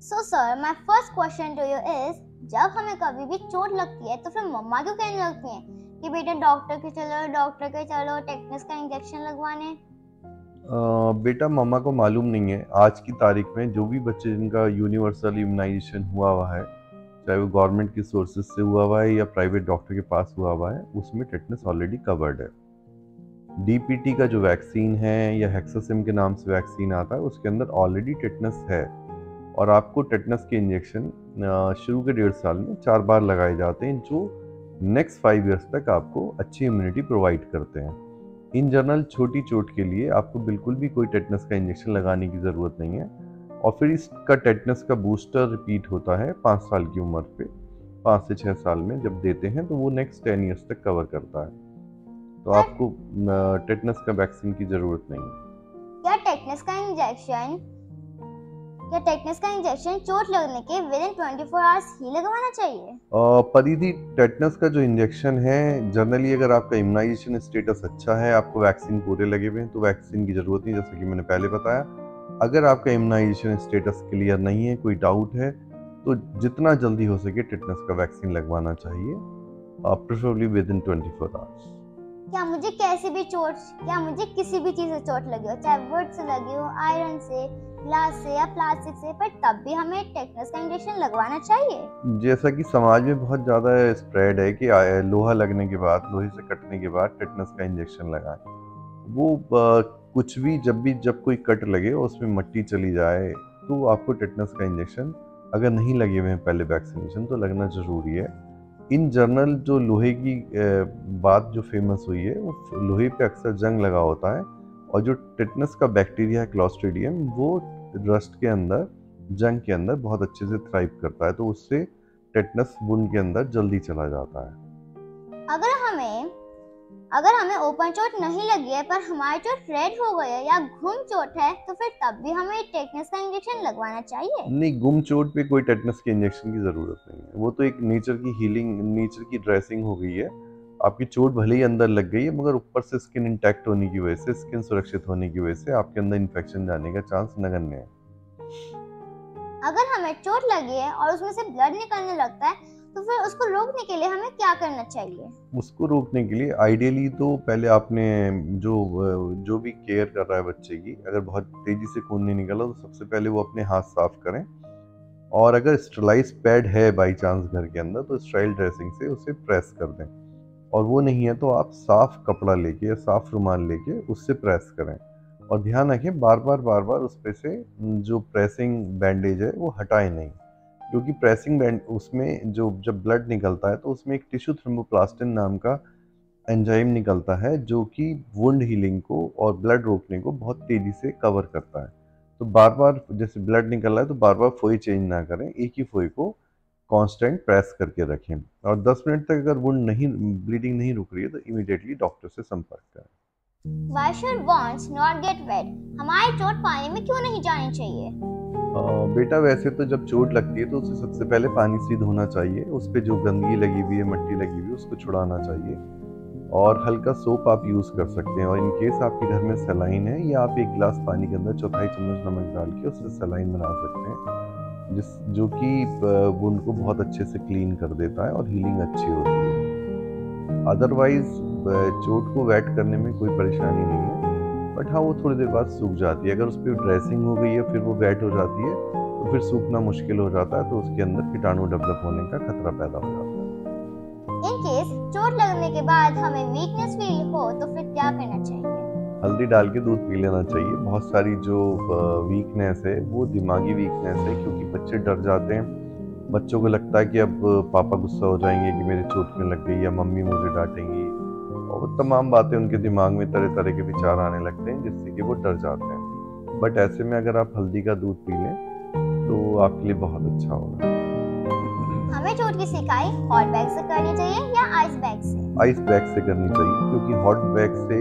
So sir, my first question to you is, जब हमें कभी भी चोट लगती है तो फिर मम्मा क्यों कहने लगती हैं कि बेटा डॉक्टर के चलो टेटनस का इंजेक्शन लगवाने। बेटा मम्मा को मालूम नहीं है आज की तारीख में जो भी बच्चे जिनका यूनिवर्सल इम्यूनाइजेशन हुआ है, चाहे वो गवर्नमेंट की सोर्सेज से हुआ है या प्राइवेट डॉक्टर के पास हुआ है, उसमें टेटनस ऑलरेडी कवर्ड है। डीपीटी का जो वैक्सीन है या हेक्सासिम के नाम से वैक्सीन आता है, उसके अंदर ऑलरेडी टेटनस है और आपको टेटनस के इंजेक्शन शुरू के 1.5 साल में 4 बार लगाए जाते हैं, जो नेक्स्ट 5 इयर्स तक आपको अच्छी इम्यूनिटी प्रोवाइड करते हैं। इन जनरल छोटी चोट के लिए आपको बिल्कुल भी कोई टेटनस का इंजेक्शन लगाने की ज़रूरत नहीं है। और फिर इसका टेटनस का बूस्टर रिपीट होता है 5 साल की उम्र पे, 5 से 6 साल में जब देते हैं तो वो नेक्स्ट 10 इयर्स तक कवर करता है। तो आपको टेटनस का वैक्सीन की ज़रूरत नहीं है। क्या टेटनस का इंजेक्शन चोट लगने के विदिन 24 आवर्स ही लगवाना चाहिए? परिधि, टेटनस का जो इंजेक्शन है जनरली अगर आपका इम्यूनाइजेशन स्टेटस अच्छा है, आपको वैक्सीन पूरे लगे हुए हैं, तो वैक्सीन की ज़रूरत नहीं, जैसे कि मैंने पहले बताया। अगर आपका इम्यूनाइजेशन स्टेटस क्लियर नहीं है, कोई डाउट है, तो जितना जल्दी हो सके टेटनस का वैक्सीन लगवाना चाहिए, प्रेफरेबली विदिन 24 आवर्स। क्या मुझे किसी भी चीज़ से चोट लगी हो, चाहे वुड से लगी हो, आयरन से, ग्लास से या प्लास्टिक से, पर तब भी हमें टेटनस का इंजेक्शन लगवाना चाहिए? जैसा कि समाज में बहुत ज़्यादा स्प्रेड है कि लोहा लगने के बाद, लोहे से कटने के बाद टेटनस का इंजेक्शन लगाएं। वो कुछ भी जब कोई कट लगे और उसमें मट्टी चली जाए तो आपको टेटनस का इंजेक्शन अगर नहीं लगे हुए हैं पहले वैक्सीनेशन तो लगना ज़रूरी है। इन जनरल जो लोहे की बात जो फेमस हुई है, वो लोहे पे अक्सर जंग लगा होता है और जो टेटनस का बैक्टीरिया है क्लॉस्ट्रीडियम, वो रस्ट के अंदर, जंग के अंदर बहुत अच्छे से थ्राइव करता है, तो उससे टेटनस वुंड के अंदर जल्दी चला जाता है। अगर हमें ओपन चोट नहीं लगी है पर हमारी चोट रेड हो गई है या घुम चोट है, तो फिर तब भी हमें टेटनस का इंजेक्शन लगवाना चाहिए? नहीं, गुम चोट पे कोई टेटनस के इंजेक्शन की ज़रूरत नहीं है। वो तो एक नेचर की हीलिंग, नेचर की ड्रेसिंग हो गई है। आपकी चोट भले ही अंदर लग गई है, मगर ऊपर से स्किन इंटैक्ट होने की वजह से, स्किन सुरक्षित होने की वजह से आपके अंदर इन्फेक्शन जाने का चांस नगण्य है। अगर हमें चोट लगी है और उसमें से ब्लड निकलने लगता है, तो फिर उसको रोकने के लिए हमें क्या करना चाहिए? उसको रोकने के लिए आइडियली तो पहले आपने जो भी केयर कर रहा है बच्चे की, अगर बहुत तेजी से खून नहीं निकला तो सबसे पहले वो अपने हाथ साफ करें, और अगर स्टरलाइज पैड है बाई चांस घर के अंदर तो स्टाइल ड्रेसिंग से उसे प्रेस कर दें, और वो नहीं है तो आप साफ कपड़ा लेके या साफ रुमाल लेके उससे प्रेस करें। और ध्यान रखें बार बार उस पे से जो प्रेसिंग बैंडेज है वो हटाएं नहीं, क्योंकि प्रेसिंग बैंड उसमें जब ब्लड निकलता है तो उसमें एक टिश्यू थ्रोम्बोप्लास्टिन नाम का एंजाइम निकलता है, जो कि वुंड हीलिंग को और ब्लड रोकने को बहुत तेज़ी से कवर करता है। तो बार जैसे ब्लड निकल रहा है तो बार फोई चेंज ना करें, एक ही फोई को कांस्टेंट प्रेस करके रखें, और 10 मिनट तक अगर वुंड ब्लीडिंग नहीं रुक रही है तो इमीडिएटली डॉक्टर से संपर्क करें। Why should wounds not get wet? हमारी चोट पानी में क्यों नहीं जानी चाहिए? बेटा वैसे तो जब चोट लगती है तो उसे सबसे पहले पानी से धोना चाहिए, उस पर जो गंदगी लगी हुई है, मट्टी लगी हुई है, उसको छुड़ाना चाहिए, और हल्का सोप आप यूज़ कर सकते हैं। और इन केस आपके घर में सलाइन है, या आप 1 गिलास पानी के अंदर 1/4 चम्मच नमक डाल के उससे सलाइन बना सकते हैं, जो कि वुंड को बहुत अच्छे से क्लीन कर देता है और हीलिंग अच्छी होती है। अदरवाइज चोट को वेट करने में कोई परेशानी नहीं है, बट हाँ वो थोड़ी देर बाद सूख जाती है। अगर उस पर ड्रेसिंग हो गई है फिर वो वेट हो जाती है तो फिर सूखना मुश्किल हो जाता है, तो उसके अंदर कीटाणु डेवलप होने का खतरा पैदा हो जाता है। इन केस चोट लगने के बाद हमें वीकनेस फील हो तो फिर क्या करना चाहिए? हल्दी डाल के दूध पी लेना चाहिए। बहुत सारी जो वीकनेस है वो दिमागी वीकनेस है, क्योंकि बच्चे डर जाते हैं, बच्चों को लगता है कि अब पापा गुस्सा हो जाएंगे कि मेरे चोट में लग गई, या मम्मी मुझे डांटेंगी, और तमाम बातें उनके दिमाग में तरह तरह के विचार आने लगते हैं, जिससे कि वो डर जाते हैं। बट ऐसे में अगर आप हल्दी का दूध पी लें तो आपके लिए बहुत अच्छा होगा। हमें चोट की सिकाई हॉट बैग से करनी चाहिए या आइस बैग से? आइस बैग से करनी चाहिए, क्योंकि हॉट बैग से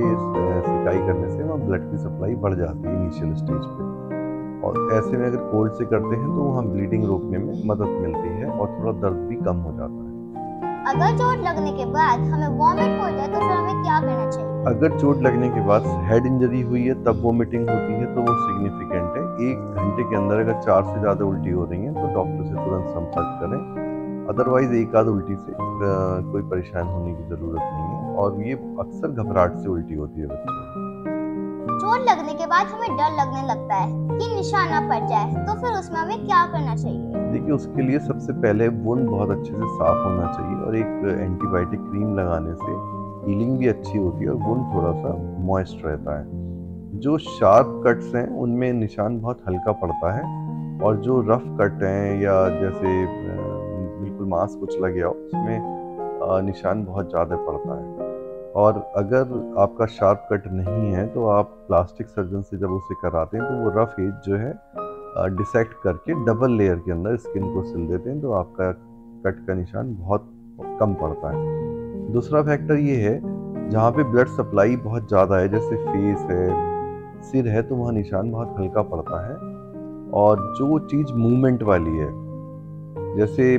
सिकाई करने से वहाँ ब्लड की सप्लाई बढ़ जाती है इनिशियल स्टेज पे, और ऐसे में अगर कोल्ड से करते हैं तो वहाँ ब्लीडिंग रोकने में मदद मिलती है और थोड़ा दर्द भी कम हो जाता है। अगर चोट लगने के बाद हमें वॉमिट हो जाए तो फिर हमें क्या करना चाहिए? अगर चोट लगने के बाद हेड इंजरी हुई है तब वॉमिटिंग होती है तो वो सिग्निफिकेंट है, 1 घंटे के अंदर अगर 4 से ज़्यादा उल्टी हो रही हैं तो डॉक्टर से तुरंत संपर्क करें। अदरवाइज एक आध उल्टी से कोई परेशान होने की ज़रूरत नहीं है, और ये अक्सर घबराहट से उल्टी होती है बच्चों में। चोट लगने के बाद हमें डर लगने लगता है कि निशाना पड़ जाए, तो फिर उसमें हमें क्या करना चाहिए? देखिए, उसके लिए सबसे पहले वुंड बहुत अच्छे से साफ होना चाहिए, और एक एंटीबायोटिक क्रीम लगाने से हीलिंग भी अच्छी होती है और वुंड थोड़ा सा मॉइस्ट रहता है। जो शार्प कट्स हैं उनमें निशान बहुत हल्का पड़ता है, और जो रफ कट हैं या जैसे बिल्कुल मांस कुचला गया हो उसमें निशान बहुत ज़्यादा पड़ता है। और अगर आपका शार्प कट नहीं है तो आप प्लास्टिक सर्जन से जब उसे कराते हैं तो वो रफ एज जो है डिसेक्ट करके डबल लेयर के अंदर स्किन को सिल देते हैं, तो आपका कट का निशान बहुत कम पड़ता है। दूसरा फैक्टर ये है, जहाँ पे ब्लड सप्लाई बहुत ज़्यादा है जैसे फेस है, सिर है, तो वहाँ निशान बहुत हल्का पड़ता है। और जो चीज़ मूवमेंट वाली है जैसे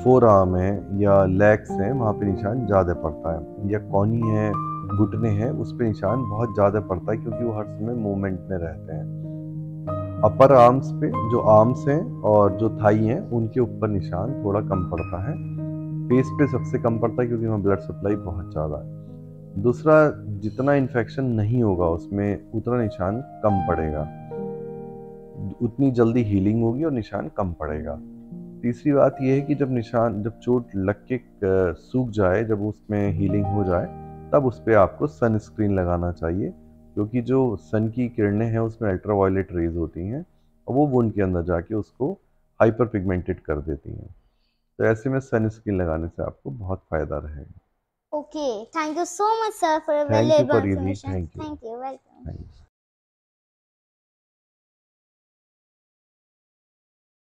फोर आर्म है या लेग्स हैं, वहाँ पे निशान ज़्यादा पड़ता है, या कॉनी है, घुटने हैं, उस पे निशान बहुत ज़्यादा पड़ता है क्योंकि वो हर समय मूवमेंट में रहते हैं। अपर आर्म्स पे जो आर्म्स हैं और जो थाई हैं उनके ऊपर निशान थोड़ा कम पड़ता है। फेस पे सबसे कम पड़ता है क्योंकि वहाँ ब्लड सप्लाई बहुत ज़्यादा है। दूसरा, जितना इन्फेक्शन नहीं होगा उसमें उतना निशान कम पड़ेगा, उतनी जल्दी हीलिंग होगी और निशान कम पड़ेगा। तीसरी बात यह है कि जब चोट लग के सूख जाए, जब उसमें हीलिंग हो जाए, तब उस पर आपको सनस्क्रीन लगाना चाहिए, क्योंकि जो सन की किरणें हैं उसमें अल्ट्रावायलेट रेज होती हैं और वो वुंड के अंदर जाके उसको हाइपर पिगमेंटेड कर देती हैं। तो ऐसे में सनस्क्रीन लगाने से आपको बहुत फायदा रहेगा। Okay, thank you so much sir for thank you valuable for information. Thank you. Thank you, welcome.